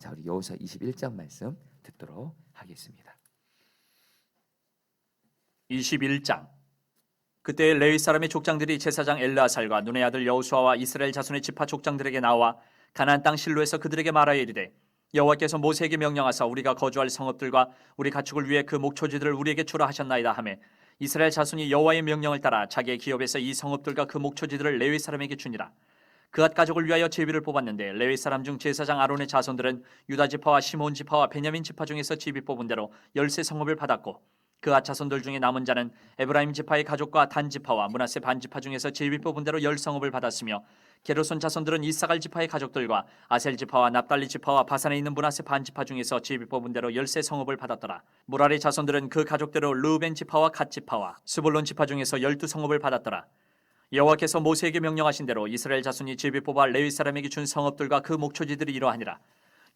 자, 우리 여호수아 21장 말씀 듣도록 하겠습니다. 21장. 그때 레위 사람의 족장들이 제사장 엘르아살과 눈의 아들 여호수아와 이스라엘 자손의 지파 족장들에게 나와 가나안 땅 실로에서 그들에게 말하여 이르되 여호와께서 모세에게 명령하사 우리가 거주할 성읍들과 우리 가축을 위해 그 목초지들을 우리에게 주라 하셨나이다 하매 이스라엘 자손이 여호와의 명령을 따라 자기의 기업에서 이 성읍들과 그 목초지들을 레위 사람에게 주니라. 그앗 가족을 위하여 제비를 뽑았는데 레위 사람 중 제사장 아론의 자손들은 유다 지파와 시몬 지파와 베냐민 지파 중에서 제비 뽑은 대로 13 성읍을 받았고 그앗 자손들 중에 남은 자는 에브라임 지파의 가족과 단 지파와 므낫세 반 지파 중에서 제비 뽑은 대로 10 성읍을 받았으며 게르손 자손들은 이사갈 지파의 가족들과 아셀 지파와 납달리 지파와 바산에 있는 므낫세 반 지파 중에서 제비 뽑은 대로 13 성읍을 받았더라. 무라리 자손들은 그 가족대로 르우벤 지파와 갓 지파와 스불론 지파 중에서 12 성읍을 받았더라. 여호와께서 모세에게 명령하신 대로 이스라엘 자손이 제비 뽑아 레위 사람에게 준 성읍들과 그 목초지들이 이러하니라.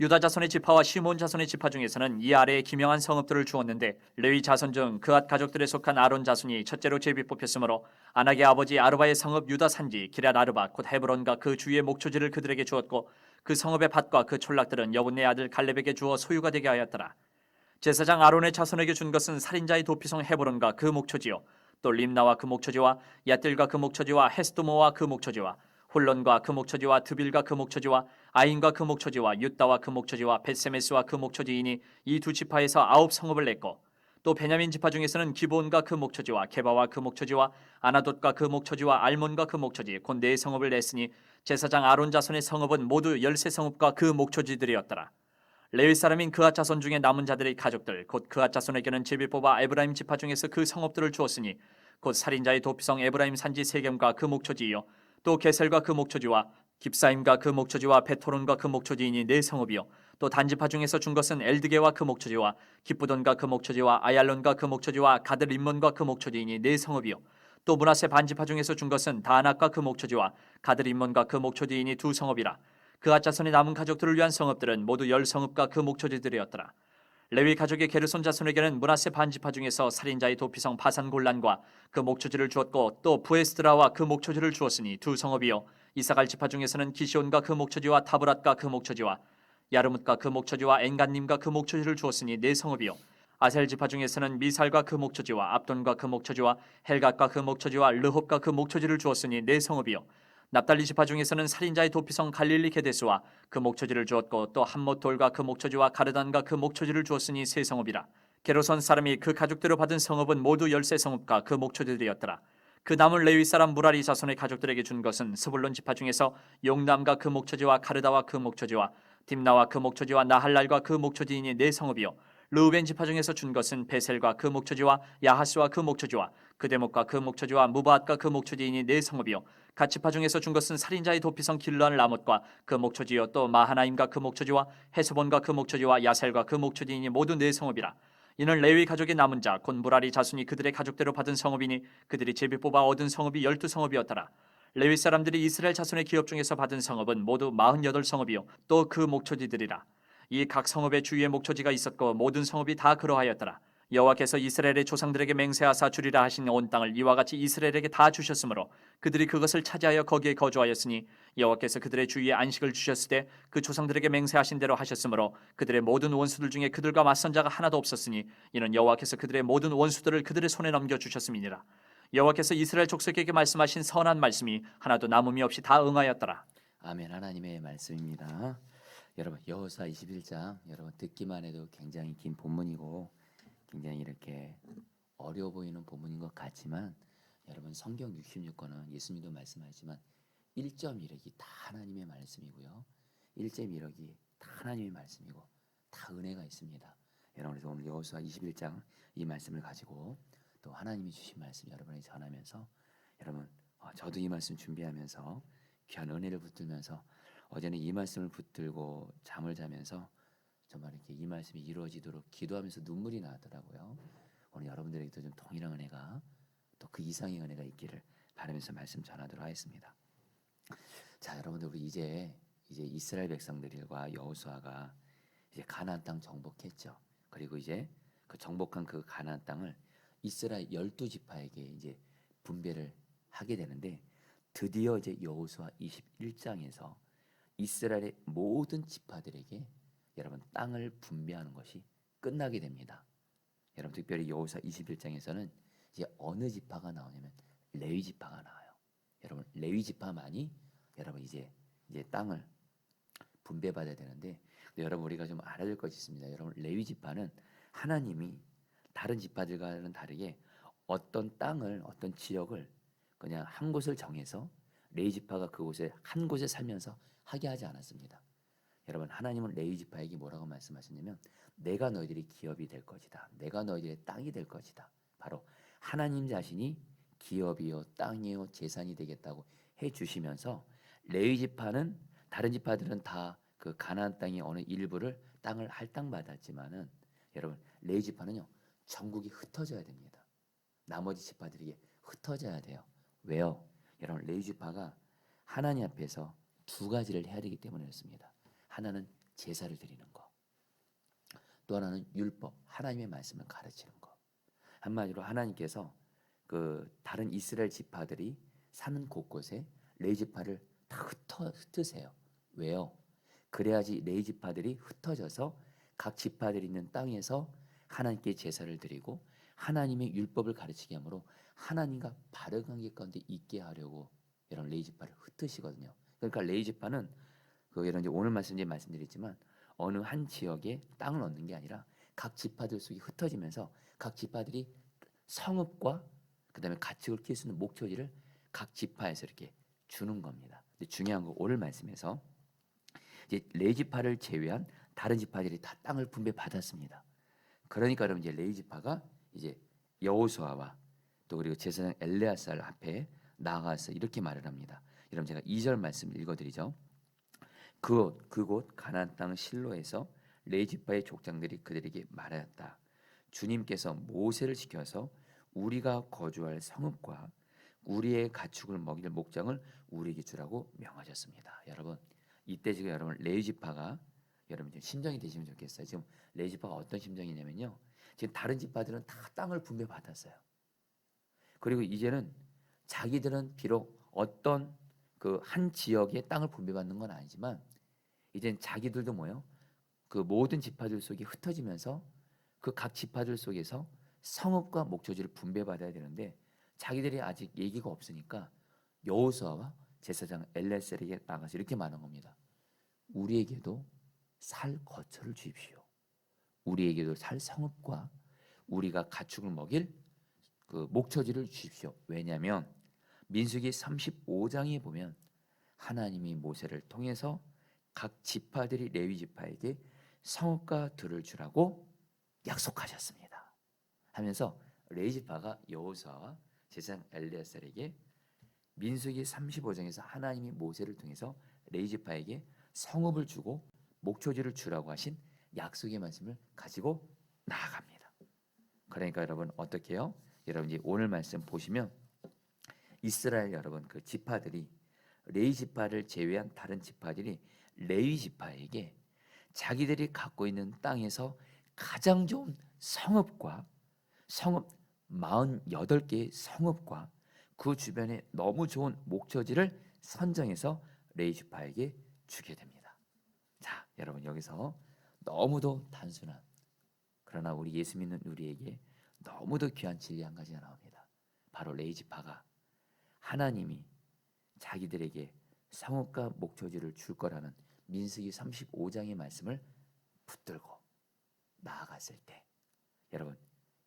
유다 자손의 지파와 시몬 자손의 지파 중에서는 이 아래에 기명한 성읍들을 주었는데 레위 자손 중 그앗 가족들에 속한 아론 자손이 첫째로 제비 뽑혔으므로 아낙의 아버지 아르바의 성읍 유다 산지 기럇 아르바 곧 헤브론과 그 주위의 목초지를 그들에게 주었고 그 성읍의 밭과 그 촌락들은 여분네 아들 갈렙에게 주어 소유가 되게 하였더라. 제사장 아론의 자손에게 준 것은 살인자의 도피성 헤브론과 그 목초지요 또 림나와 그 목초지와 얏딜과 그 목초지와 헤스도모와 그 목초지와 홀론과 그 목초지와 드빌과 그 목초지와 아인과 그 목초지와 윳다와 그 목초지와 벳세메스와 그 목초지이니 이 두 지파에서 9 성읍을 냈고 또 베냐민 지파 중에서는 기브온과 그 목초지와 게바와 그 목초지와 아나돗과 그 목초지와 알몬과 그 목초지 곧 4 성읍을 냈으니 제사장 아론 자손의 성읍은 모두 13 성읍과 그 목초지들이었더라. 레위 사람인 그앗 자손 중에 남은 자들의 가족들 곧 그앗 자손에게는 제비 뽑아 에브라임 지파 중에서 그 성읍들을 주었으니 곧 살인자의 도피성 에브라임 산지 세겜과 그 목초지이요 또 게셀과 그 목초지와 깁사임과 그 목초지와 베토론과 그 목초지이니 4 성읍이요 또 단지파 중에서 준 것은 엘드게와 그 목초지와 기쁘돈과 그 목초지와 아얄론과 그 목초지와 가드림몬과 그 목초지이니 4 성읍이요 또 므낫세 반지파 중에서 준 것은 다낙과 그 목초지와 가드림몬과 그 목초지이니 2 성읍이라. 그앗 자손의 남은 가족들을 위한 성읍들은 모두 10 성읍과 그 목초지들이었더라. 레위 가족의 게르손 자손에게는 므낫세 반지파 중에서 살인자의 도피성 바산 골란과 그 목초지를 주었고 또 부에스드라와 그 목초지를 주었으니 2 성읍이요 이사갈 지파 중에서는 기시온과 그 목초지와 타브랏과 그 목초지와 야르뭇과 그 목초지와 엔간님과 그 목초지를 주었으니 4 성읍이요 아셀 지파 중에서는 미살과 그 목초지와 압돈과 그 목초지와 헬갓과 그 목초지와 르홉과 그 목초지를 주었으니 4 성읍이요 납달리 지파 중에서는 살인자의 도피성 갈릴리 게데스와 그 목초지를 주었고 또 함못돌과 그 목초지와 가르단과 그 목초지를 주었으니 3 성읍이라. 게로선 사람이 그 가족대로 받은 성읍은 모두 13 성읍과 그 목초지들이었더라. 그 남은 레위 사람 무라리 자손의 가족들에게 준 것은 스불론 지파 중에서 용남과 그 목초지와 가르다와 그 목초지와 딥나와 그 목초지와 나할랄과 그 목초지이니 4 성읍이요 르우벤 지파 중에서 준 것은 베셀과 그 목초지와 야하스와 그 목초지와 그데목과 그 목초지와 무바앗과 그 목초지이니 4 성읍이요 갓 지파 중에서 준 것은 살인자의 도피성 길르한 라못과 그 목초지요 또 마하나임과 그 목초지와 헤스본과 그 목초지와 야셀과 그 목초지이니 모두 4 성읍이라. 이는 레위 가족의 남은 자 곧 무라리 자손이 그들의 가족대로 받은 성읍이니 그들이 제비 뽑아 얻은 성읍이 12 성읍이었더라. 레위 사람들이 이스라엘 자손의 기업 중에서 받은 성읍은 모두 48 성읍이요 또 그 목초지들이라. 이 각 성읍의 주위에 목초지가 있었고 모든 성읍이 다 그러하였더라. 여호와께서 이스라엘의 조상들에게 맹세하사 주리라 하신 온 땅을 이와 같이 이스라엘에게 다 주셨으므로 그들이 그것을 차지하여 거기에 거주하였으니 여호와께서 그들의 주위에 안식을 주셨을 때 그 조상들에게 맹세하신 대로 하셨으므로 그들의 모든 원수들 중에 그들과 맞선 자가 하나도 없었으니 이는 여호와께서 그들의 모든 원수들을 그들의 손에 넘겨 주셨음이니라. 여호와께서 이스라엘 족속에게 말씀하신 선한 말씀이 하나도 남음이 없이 다 응하였더라. 아멘. 하나님의 말씀입니다. 여러분 여호수아 21장 여러분 듣기만 해도 굉장히 긴 본문이고 굉장히 이렇게 어려워 보이는 본문인 것 같지만 여러분 성경 66권은 예수님도 말씀하시지만 1.1억이 다 하나님의 말씀이고요. 1.1억이 다 하나님의 말씀이고 다 은혜가 있습니다. 여러분 그래서 오늘 여호수아 21장 이 말씀을 가지고 또 하나님이 주신 말씀 여러분에게 전하면서 여러분 저도 이 말씀 준비하면서 귀한 은혜를 붙들면서 어제는 이 말씀을 붙들고 잠을 자면서 정말 이렇게 이 말씀이 이루어지도록 기도하면서 눈물이 나더라고요. 오늘 여러분들에게도 좀 동일한 은혜가 또 그 이상의 은혜가 있기를 바라면서 말씀 전하도록 하겠습니다. 자, 여러분들 우리 이제 이스라엘 백성들과 여호수아가 이제 가나안 땅 정복했죠. 그리고 이제 그 정복한 그 가나안 땅을 이스라엘 12지파에게 이제 분배를 하게 되는데 드디어 이제 여호수아 21장에서 이스라엘의 모든 지파들에게 여러분 땅을 분배하는 것이 끝나게 됩니다. 여러분 특별히 여호수아 21장에서는 이제 어느 지파가 나오냐면 레위 지파가 나와요. 여러분 레위 지파만이 여러분 이제 땅을 분배받아야 되는데, 근데 여러분 우리가 좀 알아야 될 것이 있습니다. 여러분 레위 지파는 하나님이 다른 지파들과는 다르게 어떤 땅을 어떤 지역을 그냥 한 곳을 정해서 레위 지파가 그곳에 한 곳에 살면서 하게 하지 않았습니다. 여러분 하나님은 레위 지파에게 뭐라고 말씀하셨냐면 내가 너희들이 기업이 될 것이다. 내가 너희들의 땅이 될 것이다. 바로 하나님 자신이 기업이요 땅이요 재산이 되겠다고 해 주시면서 레위 지파는 다른 지파들은 다 그 가나안 땅의 어느 일부를 땅을 할당받았지만은 여러분 레위 지파는요 전국이 흩어져야 됩니다. 나머지 지파들에게 흩어져야 돼요. 왜요? 여러분 레위 지파가 하나님 앞에서 두 가지를 해야 되기 때문이었습니다. 하나는 제사를 드리는 거, 또 하나는 율법, 하나님의 말씀을 가르치는 거. 한마디로 하나님께서 그 다른 이스라엘 지파들이 사는 곳곳에 레위 지파를 다 흩으세요. 왜요? 그래야지 레위 지파들이 흩어져서 각 지파들이 있는 땅에서 하나님께 제사를 드리고 하나님의 율법을 가르치게 하므로 하나님과 바른 관계 가운데 있게 하려고 이런 레위 지파를 흩으시거든요. 그러니까 레위 지파는 그 이런 이제 오늘 말씀드렸지만 어느 한 지역에 땅을 얻는 게 아니라 각 지파들 속에 흩어지면서 각 지파들이 성읍과 그다음에 가축을 키울 수 있는 목초지를 각 지파에서 이렇게 주는 겁니다. 근데 중요한 거 오늘 말씀에서 이제 레위 지파를 제외한 다른 지파들이 다 땅을 분배받았습니다. 그러니까 여러분 이제 레위 지파가 이제 여호수아와 또 그리고 제사장 엘레아살 앞에 나아가서 이렇게 말을 합니다. 여러분 제가 2절 말씀 읽어드리죠. 그곳 가나안 땅 실로에서 레위 지파의 족장들이 그들에게 말하였다. 주님께서 모세를 시켜서 우리가 거주할 성읍과 우리의 가축을 먹일 목장을 우리에게 주라고 명하셨습니다. 여러분 이때 지금 여러분 레위 지파가 여러분 좀 심정이 되시면 좋겠어요. 지금 레위 지파가 어떤 심정이냐면요. 지금 다른 지파들은 다 땅을 분배받았어요. 그리고 이제는 자기들은 비록 어떤 그 한 지역의 땅을 분배받는 건 아니지만 이젠 자기들도 뭐요? 그 모든 지파들 속에 흩어지면서 그 각 지파들 속에서 성읍과 목초지를 분배받아야 되는데 자기들이 아직 얘기가 없으니까 여호수아와 제사장 엘레셀에게 나가서 이렇게 말한 겁니다. 우리에게도 살 거처를 주십시오. 우리에게도 살 성읍과 우리가 가축을 먹일 그 목초지를 주십시오. 왜냐하면 민수기 35장에 보면 하나님이 모세를 통해서 각 지파들이 레위 지파에게 성읍과 들을 주라고 약속하셨습니다. 하면서 레위 지파가 여호수아와 제사장 엘레아살에게 민수기 35장에서 하나님이 모세를 통해서 레위 지파에게 성읍을 주고 목초지를 주라고 하신 약속의 말씀을 가지고 나아갑니다. 그러니까 여러분 어떻게 해요? 여러분 이제 오늘 말씀 보시면 이스라엘 여러분 그 지파들이 레위 지파를 제외한 다른 지파들이 레위 지파에게 자기들이 갖고 있는 땅에서 가장 좋은 성읍과 성읍 48개의 성읍과 그 주변에 너무 좋은 목초지를 선정해서 레위 지파에게 주게 됩니다. 자, 여러분 여기서 너무도 단순한 그러나 우리 예수 믿는 우리에게 너무도 귀한 진리 한 가지가 나옵니다. 바로 레위 지파가 하나님이 자기들에게 성읍과 목초지를 줄 거라는 민수기 35장의 말씀을 붙들고 나아갔을 때 여러분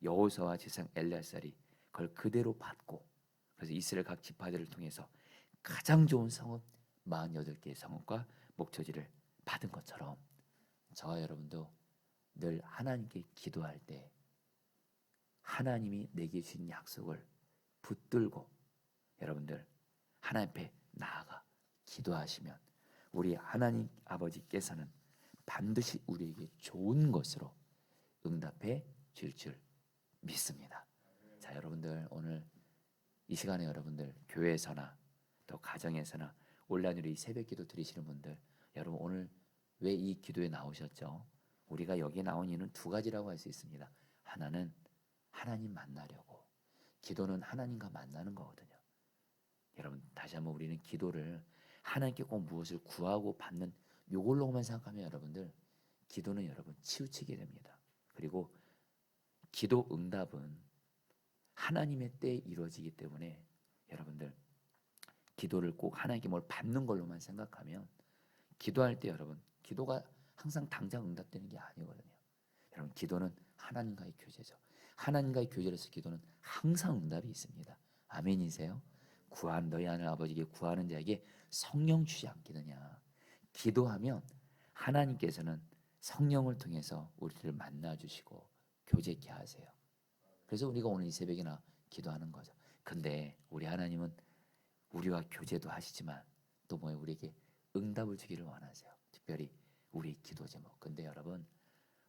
여호수아와 제사장 엘레아살이 그걸 그대로 받고 그래서 이스라엘 각 지파들을 통해서 가장 좋은 성읍 48개의 성읍과 목초지를 받은 것처럼 저와 여러분도 늘 하나님께 기도할 때 하나님이 내게 주신 약속을 붙들고 여러분들 하나님 앞에 나아가 기도하시면 우리 하나님 아버지께서는 반드시 우리에게 좋은 것으로 응답해 줄 줄 믿습니다. 자, 여러분들 오늘 이 시간에 여러분들 교회에서나 또 가정에서나 온라인으로 이 새벽기도 드리시는 분들 여러분 오늘 왜 이 기도에 나오셨죠? 우리가 여기 나온 이유는 두 가지라고 할 수 있습니다. 하나는 하나님 만나려고 기도는 하나님과 만나는 거거든요. 여러분 다시 한번 우리는 기도를 하나님께 꼭 무엇을 구하고 받는 요걸로만 생각하면 여러분들 기도는 여러분 치우치게 됩니다. 그리고 기도 응답은 하나님의 때에 이루어지기 때문에 여러분들 기도를 꼭 하나님께 뭘 받는 걸로만 생각하면 기도할 때 여러분 기도가 항상 당장 응답되는 게 아니거든요. 여러분 기도는 하나님과의 교제죠. 하나님과의 교제에서 기도는 항상 응답이 있습니다. 아멘이세요? 구한 너희 하늘 아버지께 구하는 자에게 성령 주지 않겠느냐. 기도하면 하나님께서는 성령을 통해서 우리를 만나 주시고 교제케 하세요. 그래서 우리가 오늘 이 새벽이나 기도하는 거죠. 근데 우리 하나님은 우리와 교제도 하시지만 또 뭐예요? 우리에게 응답을 주기를 원하세요. 특별히 우리 기도 제목. 근데 여러분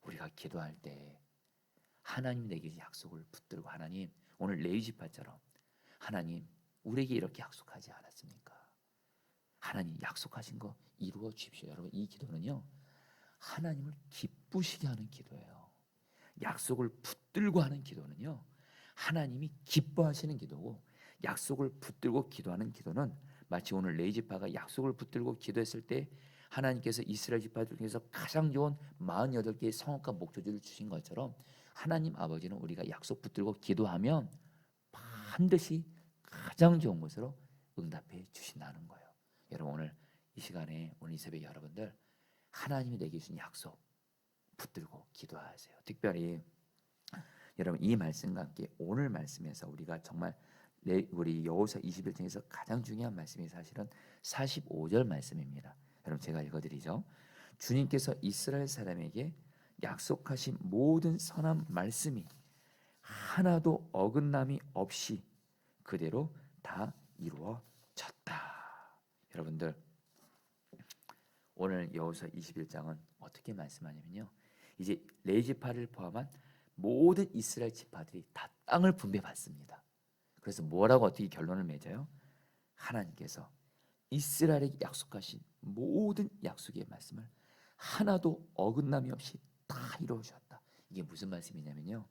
우리가 기도할 때 하나님 내게 약속을 붙들고 하나님 오늘 레위지파처럼 하나님 우리에게 이렇게 약속하지 않았습니까? 하나님 약속하신 거 이루어 주십시오. 여러분 이 기도는요 하나님을 기쁘시게 하는 기도예요. 약속을 붙들고 하는 기도는요 하나님이 기뻐하시는 기도고 약속을 붙들고 기도하는 기도는 마치 오늘 레위지파가 약속을 붙들고 기도했을 때 하나님께서 이스라엘 지파들 중에서 가장 좋은 48개의 성읍과 목조지를 주신 것처럼 하나님 아버지는 우리가 약속 붙들고 기도하면 반드시 가장 좋은 것으로 응답해 주신다는 거예요. 여러분 오늘 이 시간에 오늘 이 새벽에 여러분들 하나님이 내게 주신 약속 붙들고 기도하세요. 특별히 여러분 이 말씀과 함께 오늘 말씀에서 우리가 정말 우리 여호수아 21장에서 가장 중요한 말씀이 사실은 45절 말씀입니다. 여러분 제가 읽어드리죠. 주님께서 이스라엘 사람에게 약속하신 모든 선한 말씀이 하나도 어긋남이 없이 그대로 다 이루어졌다. 여러분들 오늘 여호수아 21장은 어떻게 말씀하냐면요. 이제 레위지파를 포함한 모든 이스라엘 지파들이 다 땅을 분배받습니다. 그래서 뭐라고 어떻게 결론을 맺어요? 하나님께서 이스라엘에게 약속하신 모든 약속의 말씀을 하나도 어긋남이 없이 다 이루어 주셨다. 이게 무슨 말씀이냐면요.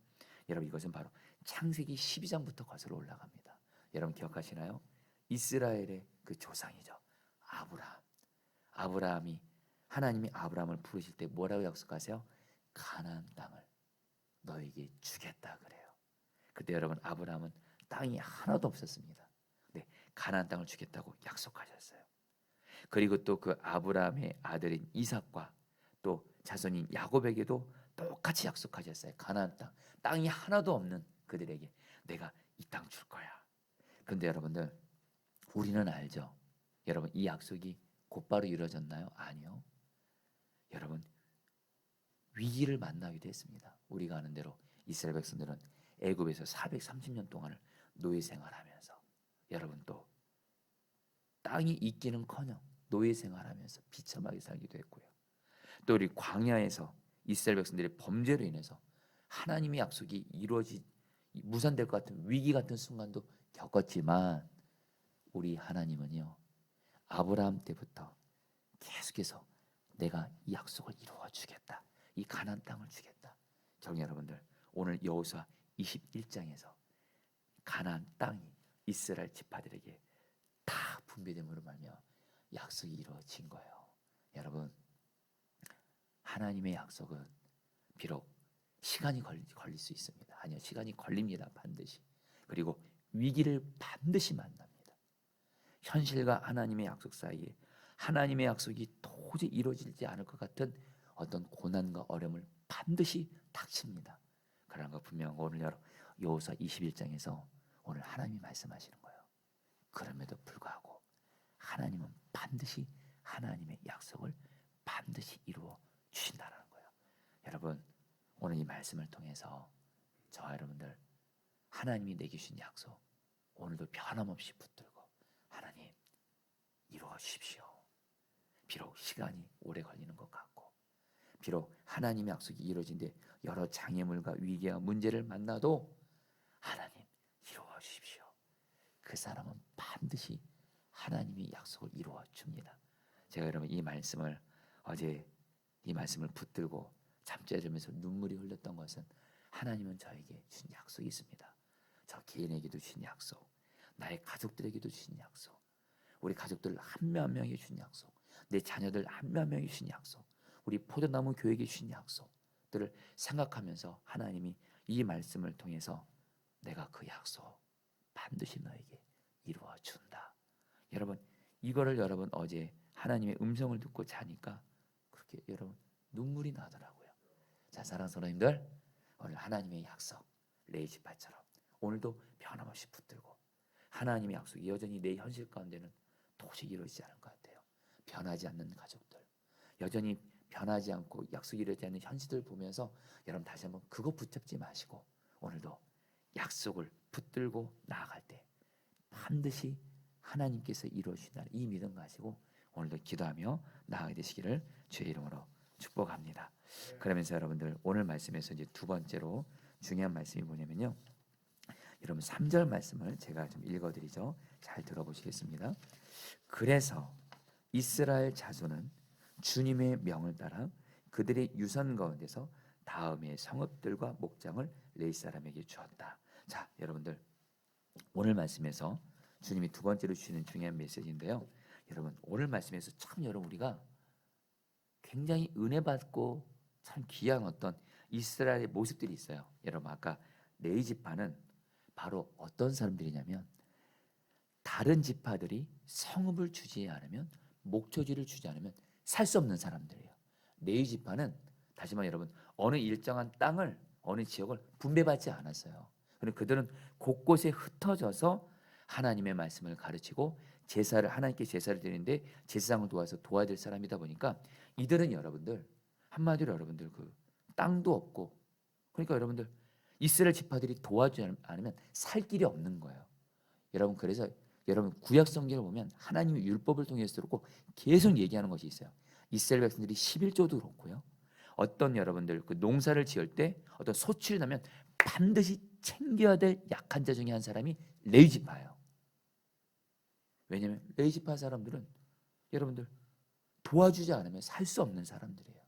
여러분 이것은 바로 창세기 12장부터 거슬러 올라갑니다. 여러분 기억하시나요? 이스라엘의 그 조상이죠. 아브라함이 하나님이 아브라함을 부르실 때 뭐라고 약속하세요? 가나안 땅을 너에게 주겠다 그래요. 그때 여러분 아브라함은 땅이 하나도 없었습니다. 네, 가나안 땅을 주겠다고 약속하셨어요. 그리고 또 그 아브라함의 아들인 이삭과 또 자손인 야곱에게도 똑같이 약속하셨어요. 가나안 땅, 땅이 하나도 없는 그들에게 내가 이 땅 줄 거야. 그런데 여러분들 우리는 알죠. 여러분 이 약속이 곧바로 이루어졌나요? 아니요. 여러분 위기를 만나기도 했습니다. 우리가 아는 대로 이스라엘 백성들은 애굽에서 430년 동안을 노예 생활하면서 여러분 또 땅이 있기는커녕 노예 생활하면서 비참하게 살기도 했고요. 또 우리 광야에서 이스라엘 백성들의 범죄로 인해서 하나님의 약속이 무산될 것 같은 위기 같은 순간도 겪었지만 우리 하나님은요 아브라함 때부터 계속해서 내가 이 약속을 이루어 주겠다. 이 가나안 땅을 주겠다. 정리 여러분들 오늘 여호수아 21장에서 가나안 땅이 이스라엘 지파들에게 다 분배됨으로 말미암아 약속이 이루어진 거예요. 여러분 하나님의 약속은 비록 시간이 걸릴 수 있습니다. 아니요 시간이 걸립니다. 반드시. 그리고 위기를 반드시 만납니다. 현실과 하나님의 약속 사이에 하나님의 약속이 도저히 이루어지지 않을 것 같은 어떤 고난과 어려움을 반드시 닥칩니다. 그러나 거 분명 오늘 여호수아 21장에서 오늘 하나님이 말씀하시는 거예요. 그럼에도 불구하고 하나님은 반드시 하나님의 약속을 반드시 이루어 주신다는 거예요. 여러분 오늘 이 말씀을 통해서 저와 여러분들 하나님이 내게 주신 약속 오늘도 변함없이 붙들고 하나님 이루어 주십시오. 비록 시간이 오래 걸리는 것 같고 비록 하나님의 약속이 이루어진데 여러 장애물과 위기와 문제를 만나도 하나님 이루어 주십시오. 그 사람은 반드시 하나님이 약속을 이루어 줍니다. 제가 여러분 이 말씀을 어제 이 말씀을 붙들고 잠자리면서 눈물이 흘렸던 것은 하나님은 저에게 주신 약속이 있습니다. 저 개인에게도 주신 약속, 나의 가족들에게도 주신 약속, 우리 가족들 한 명 한 명에게 주신 약속, 내 자녀들 한 명 한 명에게 주신 약속, 우리 포도나무 교회에게 주신 약속들을 생각하면서 하나님이 이 말씀을 통해서 내가 그 약속 반드시 너에게 이루어 준다. 여러분 이거를 여러분 어제 하나님의 음성을 듣고 자니까 그렇게 여러분 눈물이 나더라고요. 자, 사랑하는 성도님들, 오늘 하나님의 약속 레이지파처럼 오늘도 변함없이 붙들고 하나님의 약속이 여전히 내 현실 가운데는 도저히 이루어지지 않을 것 같아요. 변하지 않는 가족들, 여전히 변하지 않고 약속이 이루어지지 않는 현실을 보면서 여러분 다시 한번 그거 붙잡지 마시고 오늘도 약속을 붙들고 나아갈 때 반드시 하나님께서 이루어 주신다는 이 믿음 가지고 오늘도 기도하며 나아가게 되시기를 주의 이름으로 축복합니다. 그러면서 여러분들 오늘 말씀에서 이제 두 번째로 중요한 말씀이 뭐냐면요. 여러분 3절 말씀을 제가 좀 읽어드리죠. 잘 들어보시겠습니다. 그래서 이스라엘 자손은 주님의 명을 따라 그들의 유산 가운데서 다음의 성읍들과 목장을 레위 사람에게 주었다. 자, 여러분들 오늘 말씀에서 주님이 두 번째로 주시는 중요한 메시지인데요. 여러분 오늘 말씀에서 참 여러분 우리가 굉장히 은혜 받고 참 귀한 어떤 이스라엘의 모습들이 있어요. 여러분 아까 레위 지파는 바로 어떤 사람들이냐면 다른 지파들이 성읍을 주지 않으면 목초지를 주지 않으면 살 수 없는 사람들이에요. 레위 지파는 다시 말해 여러분 어느 일정한 땅을 어느 지역을 분배받지 않았어요. 그리고 그들은 곳곳에 흩어져서 하나님의 말씀을 가르치고 제사를 하나님께 제사를 드리는데 제사장을 도와서 도와야 될 사람이다 보니까 이들은 여러분들 한마디로 여러분들 그 땅도 없고 그러니까 여러분들 이스라엘 지파들이 도와주지 않으면 살 길이 없는 거예요. 여러분 그래서 여러분 구약 성경을 보면 하나님의 율법을 통해서 꼭 계속 얘기하는 것이 있어요. 이스라엘 백성들이 11조도 그렇고요. 어떤 여러분들 그 농사를 지을 때 어떤 소출이 나면 반드시 챙겨야 될 약한 자 중에 한 사람이 레위 지파예요. 왜냐하면 레위 지파 사람들은 여러분들 도와주지 않으면 살 수 없는 사람들이에요.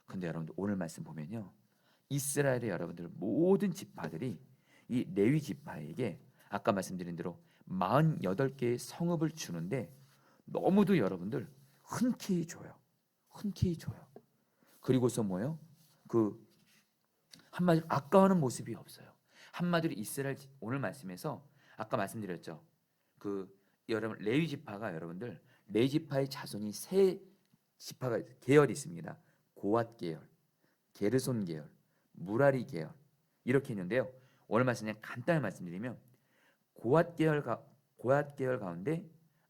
근데 여러분들 오늘 말씀 보면요. 이스라엘의 여러분들 모든 지파들이 이 레위 지파에게 아까 말씀드린 대로 48개의 성읍을 주는데 너무도 여러분들 흔쾌히 줘요. 흔쾌히 줘요. 그리고서 뭐예요? 그 한마디로 아까워하는 모습이 없어요. 한마디로 이스라엘 오늘 말씀에서 아까 말씀드렸죠. 그 여러분 레위 지파가 여러분들 레위 지파의 자손이 세 지파가 계열이 있습니다. 고앗 계열, 게르손 계열, 무라리 계열 이렇게 있는데요. 오늘 말씀 그냥 간단히 말씀드리면 고앗 계열 가운데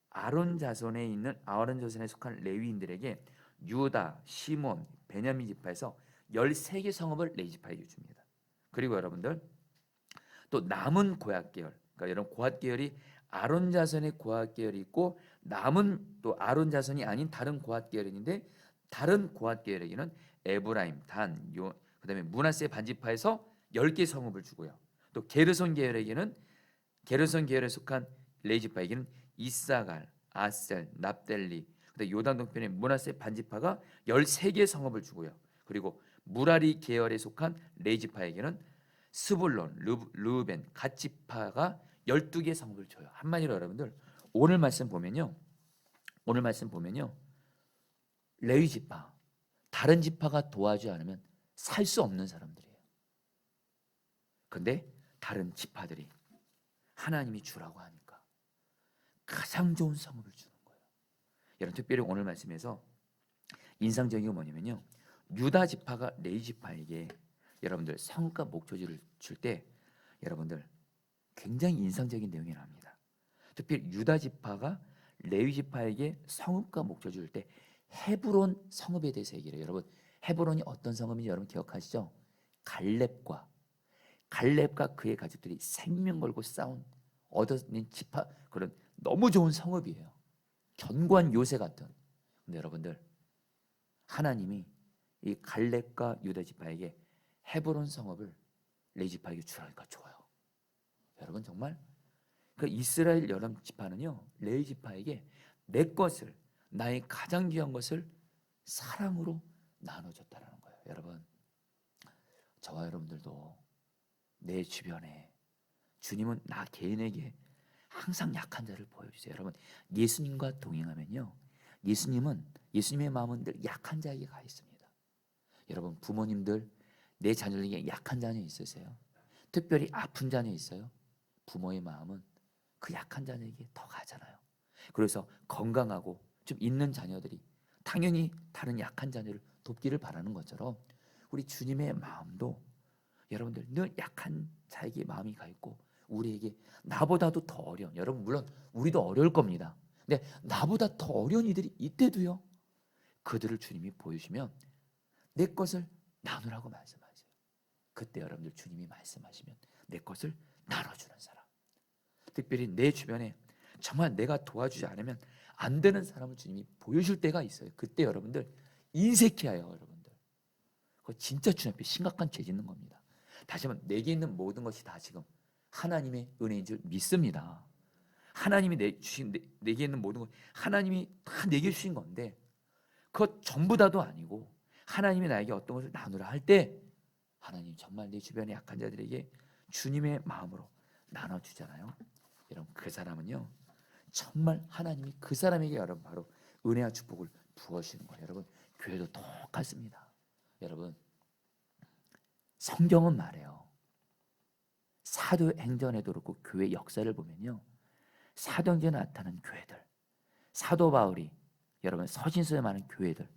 아론 자손에 있는 아론 자손에 속한 레위인들에게 유다, 시몬, 베냐민 지파에서 13개 성읍을 레위 지파에게 줍니다. 그리고 여러분들 또 남은 고앗 계열, 그러니까 여러분 고앗 계열이 아론 자손의 고앗 계열이 있고 남은 또 아론 자손이 아닌 다른 고앗 계열인데 다른 고앗 계열에게는 에브라임, 단, 그다음에 므낫세 반지파에서 10개 성읍을 주고요. 또 게르손 계열에게는 게르손 계열에 속한 레위 지파에게는 이사갈, 아셀, 납델리, 그다음에 요단 동편의 므낫세 반지파가 13개 성읍을 주고요. 그리고 무라리 계열에 속한 레위 지파에게는 스불론, 르우벤, 갓 지파가 12개 성읍을 줘요. 한마디로 여러분들 오늘 말씀 보면요. 레위 지파 다른 지파가 도와주지 않으면 살 수 없는 사람들이에요. 근데 다른 지파들이 하나님이 주라고 하니까 가장 좋은 성읍을 주는 거예요. 여러분 특별히 오늘 말씀에서 인상적인 게 뭐냐면요. 유다 지파가 레위 지파에게 여러분들 성읍과 목초지를 줄 때 여러분들 굉장히 인상적인 내용이 나옵니다. 특별히 유다 지파가 레위 지파에게 성읍과 목초지를 줄 때 헤브론 성읍에 대해서 얘기를 해요. 여러분 헤브론이 어떤 성읍인지 여러분 기억하시죠? 갈렙과 그의 가족들이 생명 걸고 싸운 얻어낸 지파 그런 너무 좋은 성읍이에요. 견고한 요새 같은. 근데 여러분들 하나님이 이 갈렙과 유다 지파에게 헤브론 성읍을 레위 지파에게 주라니까 줘요. 여러분 정말 그 이스라엘 여러 지파는요 레위 지파에게 내 것을 나의 가장 귀한 것을 사랑으로 나눠줬다라는 거예요. 여러분 저와 여러분들도 내 주변에 주님은 나 개인에게 항상 약한 자를 보여주세요. 여러분 예수님과 동행하면요 예수님의 마음은 늘 약한 자에게 가 있습니다. 여러분 부모님들 내 자녀에게 약한 자녀 있으세요? 특별히 아픈 자녀 있어요? 부모의 마음은 그 약한 자녀에게 더 가잖아요. 그래서 건강하고 좀 있는 자녀들이 당연히 다른 약한 자녀를 돕기를 바라는 것처럼 우리 주님의 마음도 여러분들 늘 약한 자에게 마음이 가 있고 우리에게 나보다도 더 어려운, 여러분 물론 우리도 어려울 겁니다. 근데 나보다 더 어려운 이들이 이때도요. 그들을 주님이 보여주면 내 것을 나누라고 말씀하세요. 그때 여러분들 주님이 말씀하시면 내 것을 나눠주는 사람, 특별히 내 주변에 정말 내가 도와주지 않으면 안 되는 사람을 주님이 보여줄 때가 있어요. 그때 여러분들 인색해요. 여러분들 그거 진짜 주님 앞에 심각한 죄 짓는 겁니다. 다시 한번 내게 있는 모든 것이 다 지금 하나님의 은혜인 줄 믿습니다. 하나님이 내게 있는 모든 것 하나님이 다 내게 주신 건데 그것 전부 다도 아니고 하나님이 나에게 어떤 것을 나누라 할 때 하나님 정말 내 주변의 약한 자들에게 주님의 마음으로 나눠주잖아요. 여러분 그 사람은요 정말 하나님이 그 사람에게 여러분 바로 은혜와 축복을 부어주시는 거예요. 여러분 교회도 똑같습니다. 여러분 성경은 말해요. 사도행전에도 그렇고 교회 역사를 보면요 사도행전에 나타난 교회들, 사도 바울이 여러분 서신서에 많은 교회들,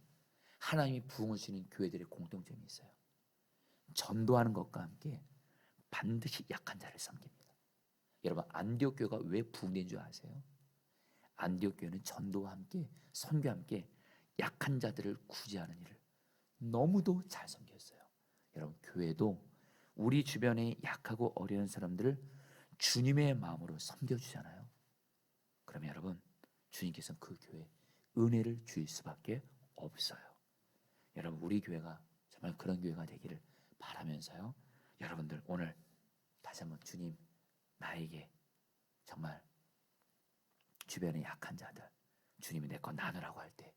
하나님이 부흥을 주시는 교회들의 공통점이 있어요. 전도하는 것과 함께 반드시 약한 자를 섬깁니다. 여러분 안디옥 교회가 왜 부흥된 줄 아세요? 안디옥 교회는 전도와 함께 선교와 함께 약한 자들을 구제하는 일을 너무도 잘 섬겼어요. 여러분 교회도 우리 주변에 약하고 어려운 사람들을 주님의 마음으로 섬겨주잖아요. 그러면 여러분 주님께서는 그 교회에 은혜를 주실 수밖에 없어요. 여러분 우리 교회가 정말 그런 교회가 되기를 바라면서요. 여러분들 오늘 다시 한번 주님 나에게 정말 주변에 약한 자들 주님이 내 거 나누라고 할 때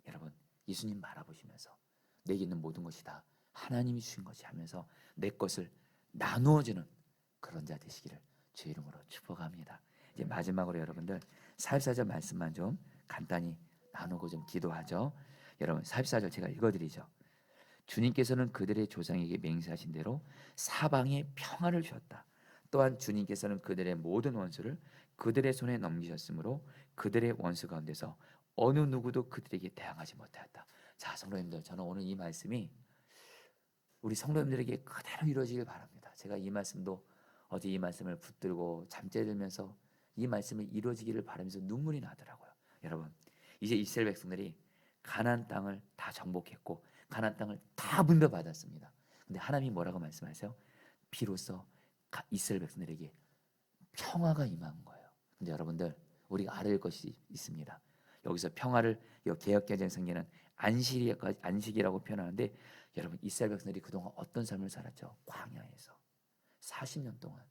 여러분 예수님 바라보시면서 내게 있는 모든 것이 다 하나님이 주신 것이 하면서 내 것을 나누어주는 그런 자 되시기를 주 이름으로 축복합니다. 이제 마지막으로 여러분들 44절 말씀만 좀 간단히 나누고 좀 기도하죠. 여러분 44절 제가 읽어드리죠. 주님께서는 그들의 조상에게 맹세하신 대로 사방에 평안을 주었다. 또한 주님께서는 그들의 모든 원수를 그들의 손에 넘기셨으므로 그들의 원수 가운데서 어느 누구도 그들에게 대항하지 못하였다. 자 성도님들 저는 오늘 이 말씀이 우리 성도님들에게 그대로 이루어지길 바랍니다. 제가 이 말씀도 어제 이 말씀을 붙들고 잠재 들면서 이 말씀이 이루어지기를 바라면서 눈물이 나더라고요. 여러분 이제 이스라엘 백성들이 가나안 땅을 다 정복했고 가나안 땅을 다 분배받았습니다. 근데 하나님이 뭐라고 말씀하세요? 비로소 이스라엘 백성들에게 평화가 임한 거예요. 근데 여러분들 우리가 알아야 할 것이 있습니다. 여기서 평화를 개역개정 성경은 안식이라고 표현하는데 여러분 이스라엘 백성들이 그동안 어떤 삶을 살았죠? 광야에서 40년 동안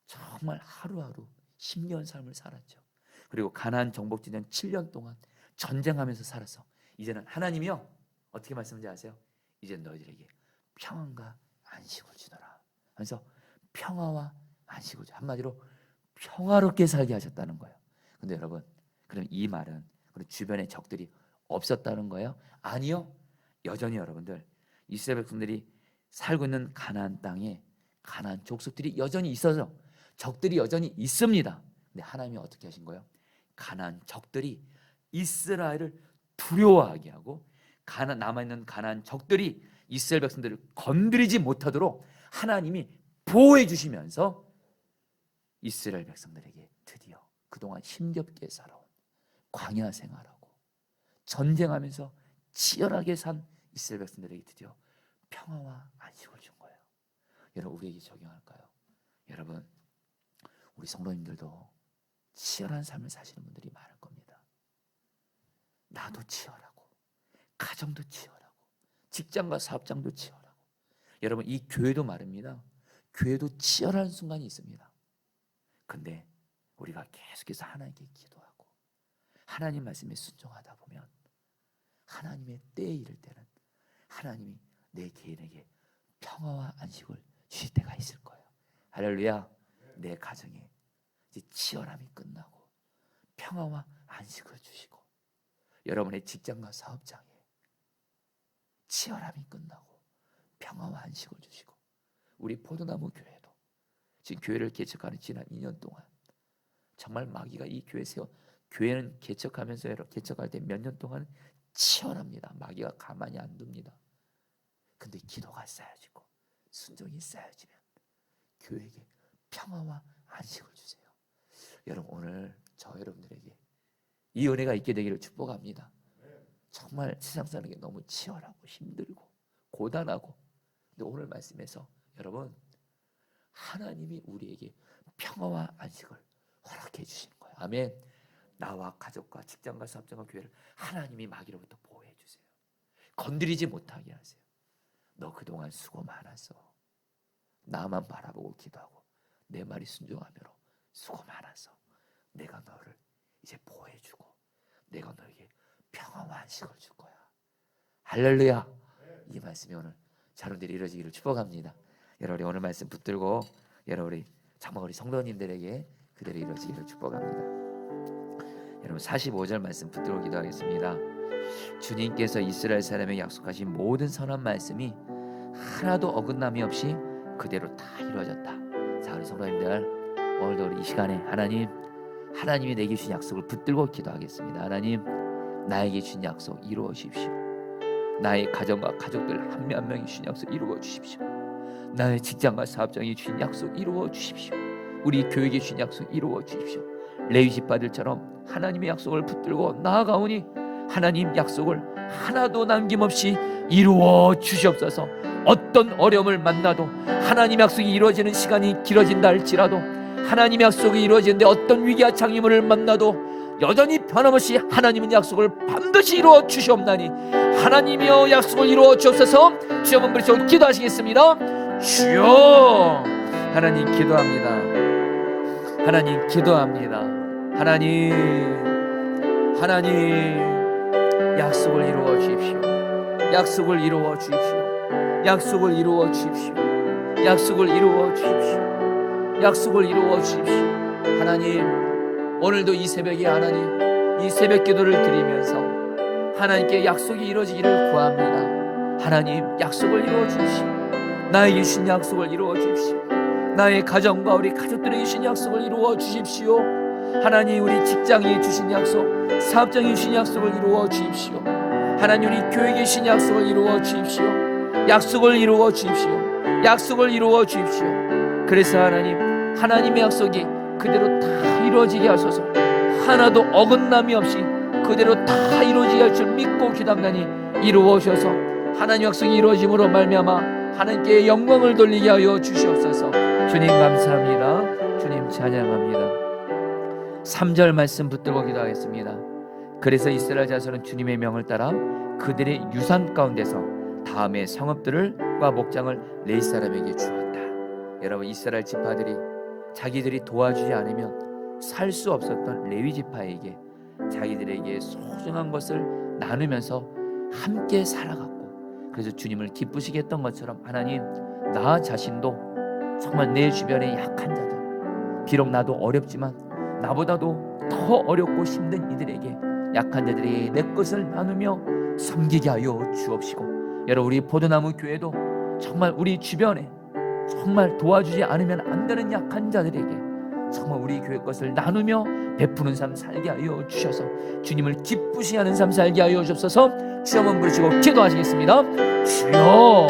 정말 하루하루 10년 삶을 살았죠. 그리고 가나안 정복지전 7년 동안 전쟁하면서 살아서 이제는 하나님이요 어떻게 말씀하는지 아세요? 이제 너희들에게 평안과 안식을 주더라 하면서 평화와 안식을 주 한마디로 평화롭게 살게 하셨다는 거예요. 근데 여러분 그럼 이 말은 우리 주변에 적들이 없었다는 거예요? 아니요. 여전히 여러분들 이스라엘 백성들이 살고 있는 가나안 땅에 가나안 족속들이 여전히 있어서 적들이 여전히 있습니다. 근데 하나님이 어떻게 하신 거예요? 가나안 적들이 이스라엘을 두려워하게 하고 남아있는 가나안 적들이 이스라엘 백성들을 건드리지 못하도록 하나님이 보호해 주시면서 이스라엘 백성들에게 드디어 그동안 힘겹게 살아온 광야 생활하고 전쟁하면서 치열하게 산 이스라엘 백성들에게 드디어 평화와 안식을 준 거예요. 여러분 우리에게 적용할까요? 여러분 우리 성도님들도 치열한 삶을 사시는 분들이 많을 겁니다. 나도 치열하고 가정도 치열하고 직장과 사업장도 치열하고 여러분 이 교회도 말입니다. 교회도 치열한 순간이 있습니다. 근데 우리가 계속해서 하나님께 기도하고 하나님 말씀에 순종하다 보면 하나님의 때에 이를 때는 하나님이 내 개인에게 평화와 안식을 주실 때가 있을 거예요. 할렐루야. 내 가정에 이제 치열함이 끝나고 평화와 안식을 주시고 여러분의 직장과 사업장에 치열함이 끝나고 평화와 안식을 주시고, 우리 포도나무 교회도 지금 교회를 개척하는 지난 2년 동안 정말 마귀가 이 교회 세워, 교회는 개척하면서 개척할 때 몇 년 동안 치열합니다. 마귀가 가만히 안 둡니다. 근데 기도가 쌓여지고 순종이 쌓여지면 교회에게 평화와 안식을 주세요. 여러분, 오늘 저 여러분들에게 이 은혜가 있게 되기를 축복합니다. 정말 세상 사는 게 너무 치열하고 힘들고 고단하고, 근데 오늘 말씀에서 여러분, 하나님이 우리에게 평화와 안식을 허락해 주시는 거예요. 아멘. 나와 가족과 직장과 사업장과 교회를 하나님이 마귀로부터 보호해 주세요. 건드리지 못하게 하세요. 너 그동안 수고 많았어. 나만 바라보고 기도하고 내 말이 순종하므로 수고 많았어. 내가 너를 이제 보호해주고 내가 너에게 평화와 안식을 줄 거야. 할렐루야. 이 말씀이 오늘 자녀들이 이루어지기를 축복합니다. 여러분, 오늘 말씀 붙들고 여러분, 정말 우리 성도님들에게 그대로 이루어지기를 축복합니다. 여러분, 45절 말씀 붙들고 기도하겠습니다. 주님께서 이스라엘 사람에게 약속하신 모든 선한 말씀이 하나도 어긋남이 없이 그대로 다 이루어졌다. 자, 우리 성도님들, 오늘도 우리 이 시간에 하나님이 내게 주신 약속을 붙들고 기도하겠습니다. 하나님, 나에게 주신 약속 이루어 주십시오. 나의 가정과 가족들 한 명 한 명이 주신 약속 이루어 주십시오. 나의 직장과 사업장이 주신 약속 이루어 주십시오. 우리 교회에 주신 약속 이루어 주십시오. 레위 지파들처럼 하나님의 약속을 붙들고 나아가오니 하나님 약속을 하나도 남김없이 이루어 주시옵소서. 어떤 어려움을 만나도 하나님 약속이 이루어지는 시간이 길어진다 할지라도, 하나님 약속이 이루어지는데 어떤 위기와 장애물을 만나도 여전히 변함없이 하나님은 약속을 반드시 이루어 주시옵나니 하나님이여 약속을 이루어 주옵소서. 주여 한번 부르시고 기도하시겠습니다. 주여. 하나님 기도합니다. 하나님 기도합니다. 하나님 약속을 이루어 주십시오. 약속을 이루어 주십시오. 약속을 이루어 주십시오. 약속을 이루어 주십시오. 약속을 이루어 주십시오. 하나님, 오늘도 이 새벽에 하나님, 이 새벽 기도를 드리면서 하나님께 약속이 이루어지기를 구합니다. 하나님, 약속을 이루어 주십시오. 나에게 주신 약속을 이루어 주십시오. 나의 가정과 우리 가족들에게 주신 약속을 이루어 주십시오. 하나님, 우리 직장에 주신 약속, 사업장에 주신 약속을 이루어 주십시오. 하나님, 우리 교회에 주신 약속을 이루어 주십시오. 약속을 이루어 주십시오. 약속을 이루어 주십시오. 그래서 하나님의 약속이 그대로 다 이루어지게 하소서. 하나도 어긋남이 없이 그대로 다 이루어지게 할 줄 믿고 기도합나니 이루어 주셔서 하나님 약속이 이루어짐으로 말미암아 하나님께 영광을 돌리게 하여 주시옵소서. 주님 감사합니다. 주님 찬양합니다. 3절 말씀 붙들고 기도하겠습니다. 그래서 이스라엘 자손은 주님의 명을 따라 그들의 유산 가운데서 다음의 성읍들과 목장을 레위 사람에게 주었다. 여러분, 이스라엘 지파들이 자기들이 도와주지 않으면 살 수 없었던 레위 지파에게 자기들에게 소중한 것을 나누면서 함께 살아갔고, 그래서 주님을 기쁘시게 했던 것처럼 하나님, 나 자신도 정말 내 주변의 약한 자들, 비록 나도 어렵지만 나보다도 더 어렵고 힘든 이들에게, 약한 자들에게 내 것을 나누며 섬기게 하여 주옵시고, 여러분, 우리 포도나무 교회도 정말 우리 주변에 정말 도와주지 않으면 안 되는 약한 자들에게 정말 우리 교회 것을 나누며 베푸는 삶 살게 하여 주셔서 주님을 기쁘시게 하는 삶 살게 하여 주옵소서. 주여 한번 부르시고 기도하시겠습니다. 주여.